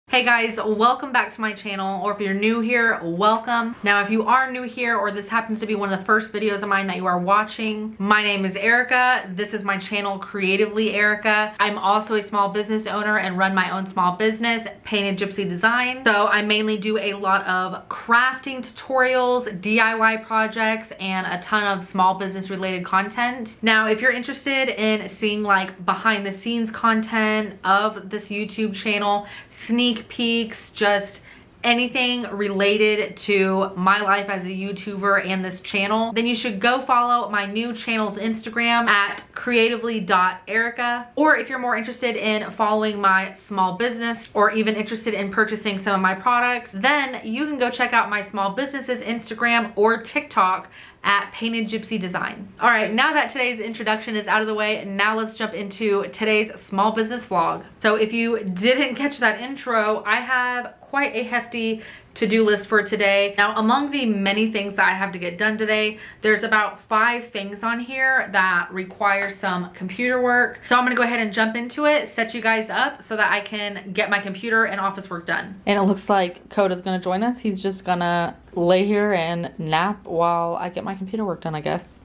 Hey guys, welcome back to my channel, or if you're new here, welcome. Now, if you are new here, or this happens to be one of the first videos of mine that you are watching, my name is Erica. This is my channel, Creatively Erica. I'm also a small business owner and run my own small business, Painted Gypsy Design. So I mainly do a lot of crafting tutorials, DIY projects, and a ton of small business related content. Now, if you're interested in seeing like behind the scenes content of this YouTube channel, sneak peeks, just anything related to my life as a YouTuber and this channel, then you should go follow my new channel's Instagram at creatively.erica. Or if you're more interested in following my small business, or even interested in purchasing some of my products, then you can go check out my small business's Instagram or TikTok at Painted Gypsy Design. All right, now that today's introduction is out of the way, now let's jump into today's small business vlog. So if you didn't catch that intro, I have quite a hefty to-do list for today. Now, among the many things that I have to get done today, there's about 5 things on here that require some computer work. So I'm gonna go ahead and jump into it, set you guys up so that I can get my computer and office work done. And it looks like Coda's gonna join us. He's just gonna lay here and nap while I get my computer work done, I guess.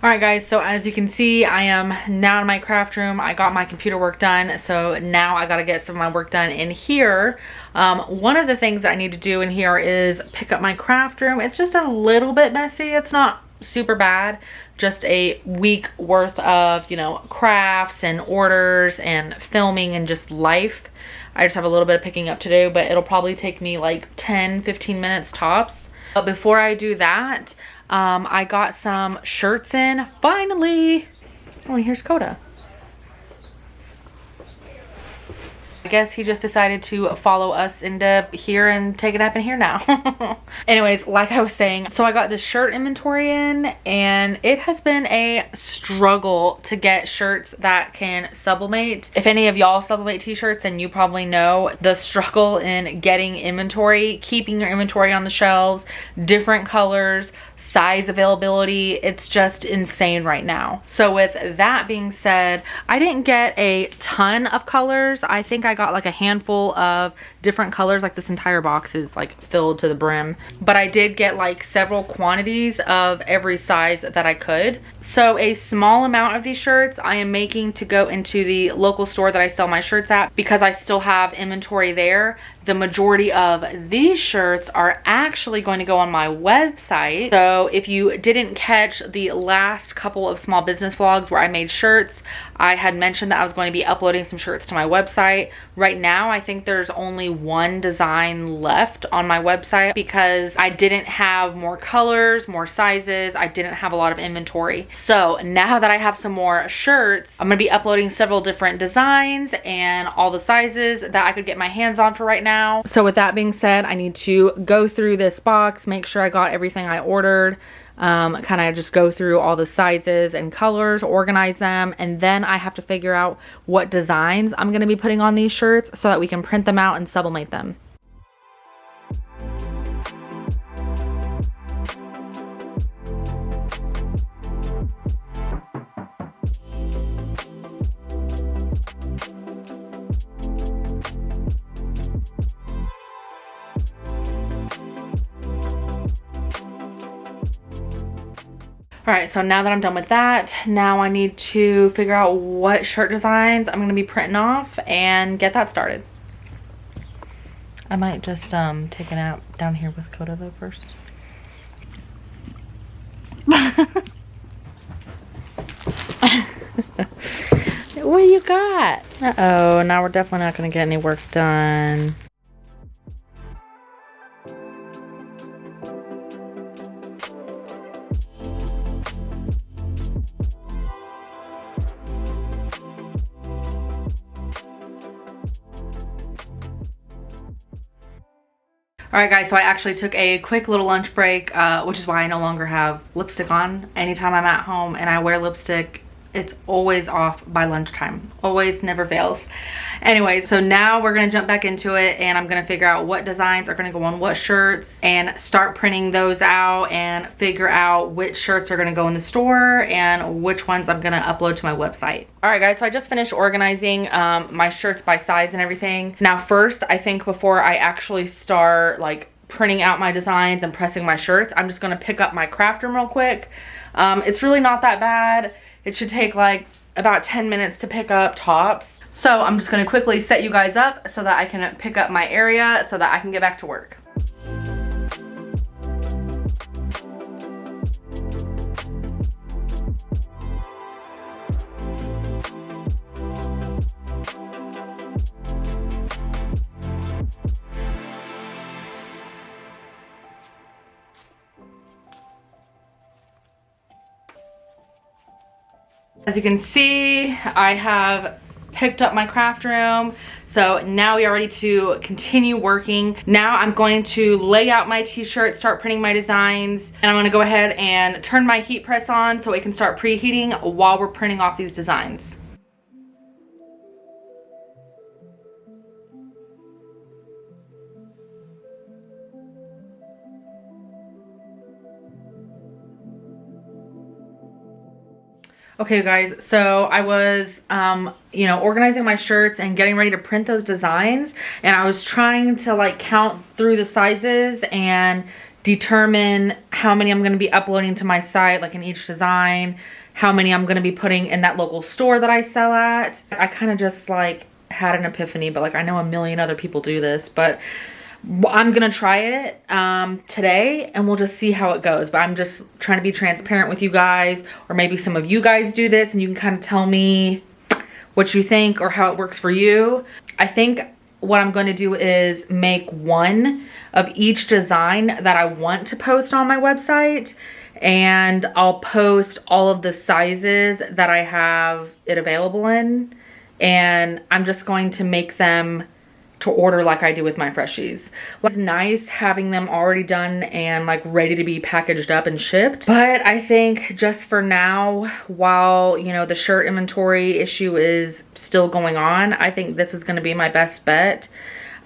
All right guys, so as you can see, I am now in my craft room. I got my computer work done, so now I gotta get some of my work done in here. One of the things that I need to do in here is pick up my craft room. It's just a little bit messy. It's not super bad, just a week worth of, you know, crafts and orders and filming and just life. I just have a little bit of picking up to do, but it'll probably take me like 10-15 minutes tops. But before I do that, I got some shirts in, finally. Oh, and here's Coda. I guess he just decided to follow us into here and take a nap in here now. Anyways, like I was saying, so I got this shirt inventory in, and it has been a struggle to get shirts that can sublimate. If any of y'all sublimate t-shirts, then you probably know the struggle in getting inventory, keeping your inventory on the shelves, different colors, size availability. It's just insane right now. So with that being said, I didn't get a ton of colors. I think I got like a handful of different colors. Like this entire box is like filled to the brim, but I did get like several quantities of every size that I could. So a small amount of these shirts I am making to go into the local store that I sell my shirts at, because I still have inventory there. The majority of these shirts are actually going to go on my website. So if you didn't catch the last couple of small business vlogs where I made shirts, I had mentioned that I was going to be uploading some shirts to my website. Right now, I think there's only one design left on my website because I didn't have more colors, more sizes. I didn't have a lot of inventory. So now that I have some more shirts, I'm gonna be uploading several different designs and all the sizes that I could get my hands on for right now. So with that being said, I need to go through this box, make sure I got everything I ordered. kind of just go through all the sizes and colors, organize them, and then I have to figure out what designs I'm going to be putting on these shirts so that we can print them out and sublimate them. All right, so now that I'm done with that, now I need to figure out what shirt designs I'm gonna be printing off and get that started. I might just take a nap down here with Coda though first. What do you got? Uh-oh, now we're definitely not gonna get any work done. Alright guys, so I actually took a quick little lunch break, which is why I no longer have lipstick on. Anytime I'm at home and I wear lipstick, it's always off by lunchtime. Always, never fails. Anyway, so now we're gonna jump back into it and I'm gonna figure out what designs are gonna go on what shirts and start printing those out and figure out which shirts are gonna go in the store and which ones I'm gonna upload to my website. All right guys, so I just finished organizing my shirts by size and everything. Now first, I think before I actually start like printing out my designs and pressing my shirts, I'm just gonna pick up my craft room real quick. It's really not that bad. It should take like about 10 minutes to pick up tops. So I'm just gonna quickly set you guys up so that I can pick up my area so that I can get back to work. As you can see, I have picked up my craft room. So now we are ready to continue working. Now I'm going to lay out my t-shirt, start printing my designs, and I'm gonna go ahead and turn my heat press on so it can start preheating while we're printing off these designs. Okay guys, so I was, you know, organizing my shirts and getting ready to print those designs, and I was trying to like count through the sizes and determine how many I'm going to be uploading to my site, like in each design, how many I'm going to be putting in that local store that I sell at. I kind of just like had an epiphany, but like I know a million other people do this, but I'm gonna try it today and we'll just see how it goes. But I'm just trying to be transparent with you guys, or maybe some of you guys do this and you can kind of tell me what you think or how it works for you. I think what I'm going to do is make one of each design that I want to post on my website, and I'll post all of the sizes that I have it available in, and I'm just going to make them to order like I do with my Freshies. It's nice having them already done and like ready to be packaged up and shipped. But I think just for now, while you know the shirt inventory issue is still going on, I think this is gonna be my best bet.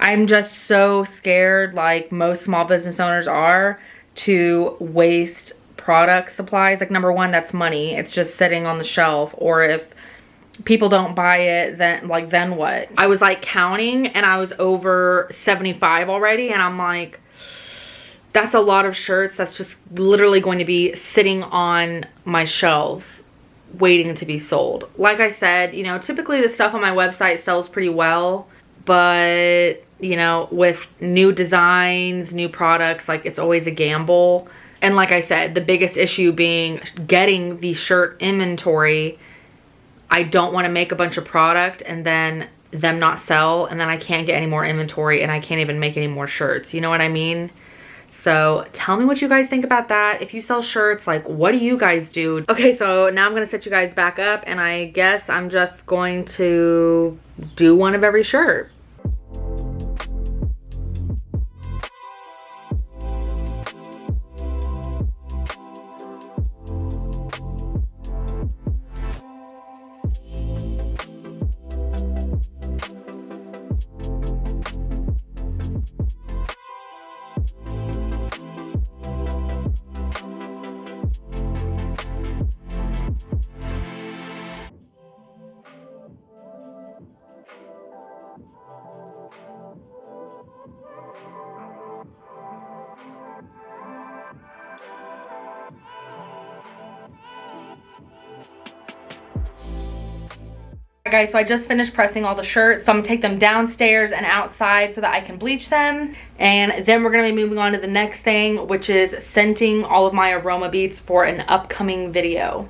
I'm just so scared, like most small business owners are, to waste product supplies. Like number one, that's money. It's just sitting on the shelf, or if people don't buy it, then what? I was like counting and I was over 75 already, and I'm like, that's a lot of shirts that's just literally going to be sitting on my shelves waiting to be sold. Like I said, you know, typically the stuff on my website sells pretty well, but you know, with new designs, new products, like it's always a gamble. And like I said, the biggest issue being getting the shirt inventory. I don't want to make a bunch of product and then them not sell, and then I can't get any more inventory and I can't even make any more shirts. You know what I mean? So tell me what you guys think about that. If you sell shirts, like what do you guys do? Okay, so now I'm going to set you guys back up, and I guess I'm just going to do one of every shirt. Guys, so I just finished pressing all the shirts, so I'm gonna take them downstairs and outside so that I can bleach them, and then we're gonna be moving on to the next thing, which is scenting all of my aroma beads for an upcoming video.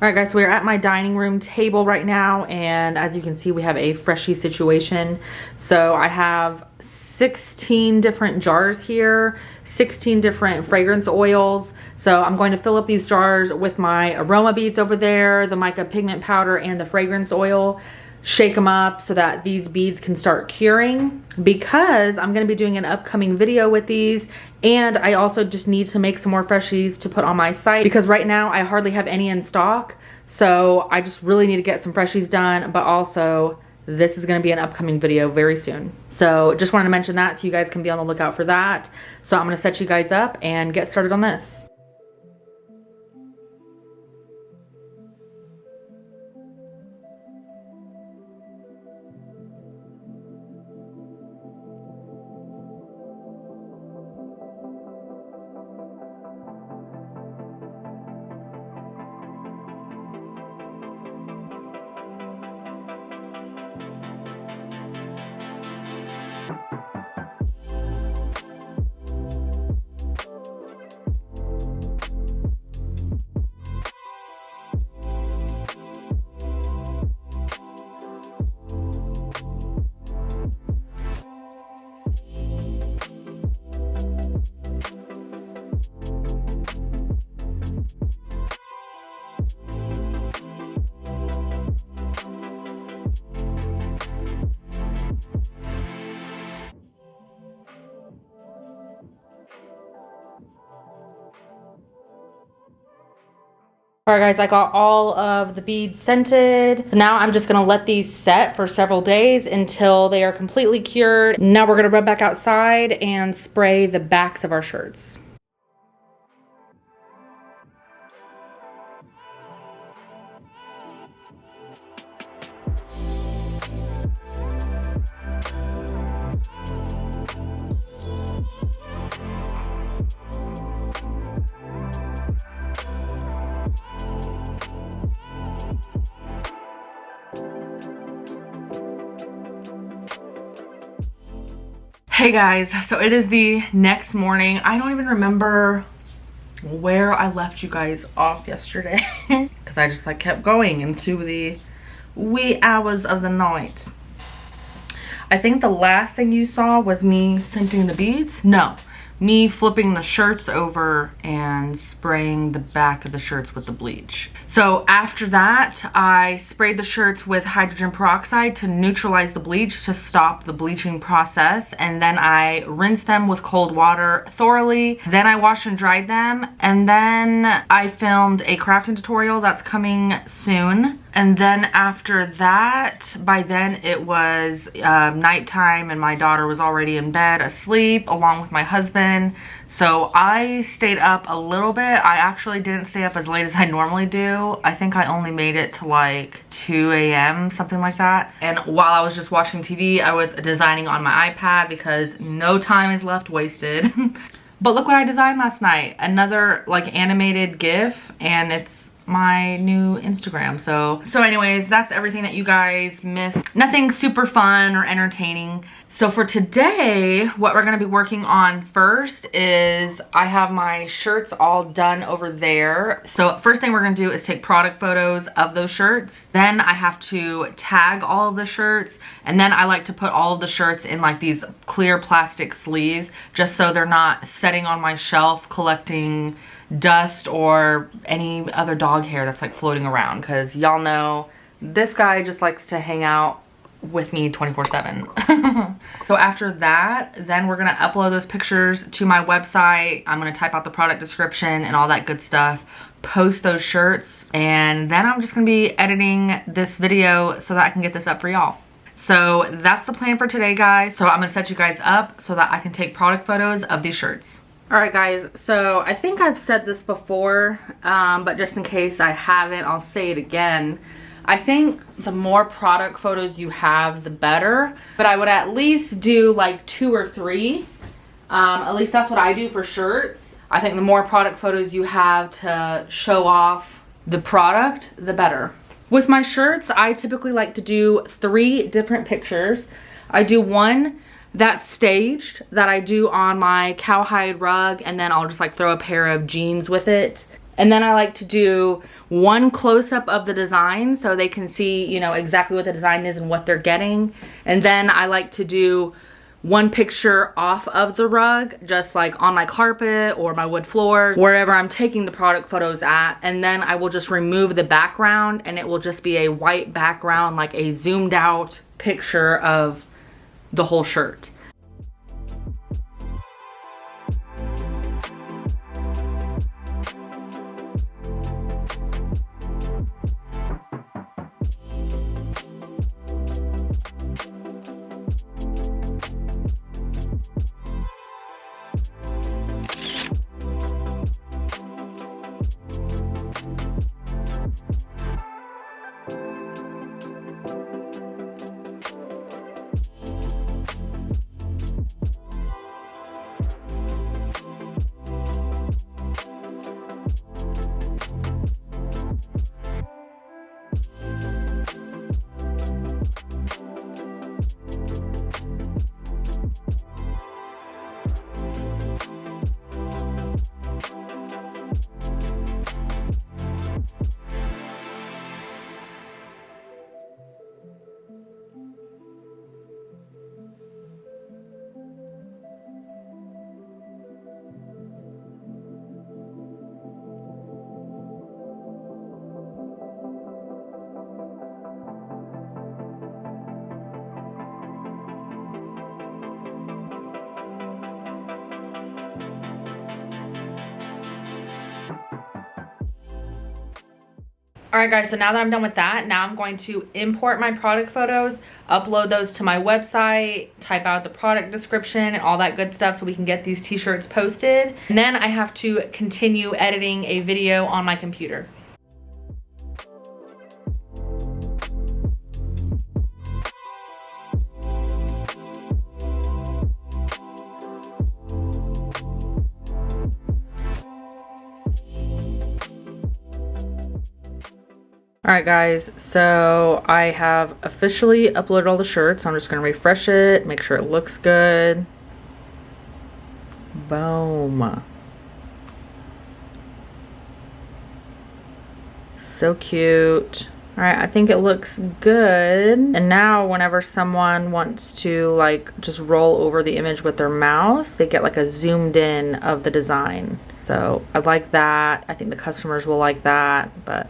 All right, guys, so we're at my dining room table right now, and as you can see, we have a Freshie situation. So I have 16 different jars here, 16 different fragrance oils. So I'm going to fill up these jars with my aroma beads over there, the mica pigment powder, and the fragrance oil. Shake them up so that these beads can start curing, because I'm going to be doing an upcoming video with these, and I also just need to make some more Freshies to put on my site, because right now I hardly have any in stock. So I just really need to get some Freshies done, but also this is going to be an upcoming video very soon. So just wanted to mention that so you guys can be on the lookout for that. So I'm going to set you guys up and get started on this. All right, guys, I got all of the beads scented. Now I'm just gonna let these set for several days until they are completely cured. Now we're gonna run back outside and spray the backs of our shirts. Hey guys, so it is the next morning. I don't even remember where I left you guys off yesterday because I just like kept going into the wee hours of the night. I think the last thing you saw was me scenting the beads. No, me flipping the shirts over and spraying the back of the shirts with the bleach. So after that, I sprayed the shirts with hydrogen peroxide to neutralize the bleach to stop the bleaching process. And then I rinsed them with cold water thoroughly. Then I washed and dried them. And then I filmed a crafting tutorial that's coming soon. And then after that, by then it was nighttime and my daughter was already in bed asleep along with my husband. So I stayed up a little bit. I actually didn't stay up as late as I normally do. I think I only made it to like 2 a.m., something like that. And while I was just watching TV, I was designing on my iPad because no time is left wasted. But look what I designed last night. Another like animated GIF, and it's my new Instagram. So anyways, that's everything that you guys missed. Nothing super fun or entertaining. So for today, what we're gonna be working on first is I have my shirts all done over there. So first thing we're gonna do is take product photos of those shirts. Then I have to tag all of the shirts. And then I like to put all of the shirts in like these clear plastic sleeves, just so they're not sitting on my shelf collecting dust or any other dog hair that's like floating around, because y'all know This guy just likes to hang out with me 24/7. So after that, then we're gonna upload those pictures to my website. I'm gonna type out the product description and all that good stuff, post those shirts, and then I'm just gonna be editing this video so that I can get this up for y'all. So that's the plan for today, guys. So I'm gonna set you guys up so that I can take product photos of these shirts. All right, guys, so I think I've said this before, but just in case I haven't, I'll say it again. I think the more product photos you have, the better, but I would at least do like 2 or 3. At least that's what I do for shirts. I think the more product photos you have to show off the product, the better. With my shirts, I typically like to do 3 different pictures. I do one that's staged that I do on my cowhide rug, and then I'll just like throw a pair of jeans with it. And then I like to do one close-up of the design so they can see, you know, exactly what the design is and what they're getting. And then I like to do one picture off of the rug, just like on my carpet or my wood floors, wherever I'm taking the product photos at. And then I will just remove the background and it will just be a white background, like a zoomed out picture of the whole shirt. All right, guys, so now that I'm done with that, now I'm going to import my product photos, upload those to my website, type out the product description and all that good stuff so we can get these t-shirts posted. And then I have to continue editing a video on my computer. Alright guys, so I have officially uploaded all the shirts. I'm just going to refresh it, make sure it looks good. Boom. So cute. Alright, I think it looks good. And now whenever someone wants to like just roll over the image with their mouse, they get like a zoomed in of the design. So I like that. I think the customers will like that, but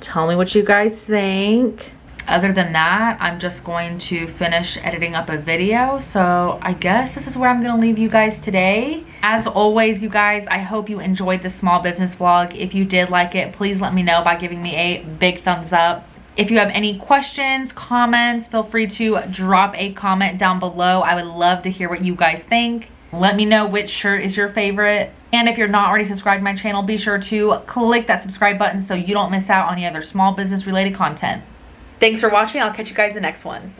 tell me what you guys think. Other than that, I'm just going to finish editing up a video. So I guess this is where I'm gonna leave you guys today. As always, you guys, I hope you enjoyed this small business vlog. If you did like it, please let me know by giving me a big thumbs up. If you have any questions, comments, feel free to drop a comment down below. I would love to hear what you guys think. Let me know which shirt is your favorite. And if you're not already subscribed to my channel, be sure to click that subscribe button so you don't miss out on any other small business related content. Thanks for watching. I'll catch you guys in the next one.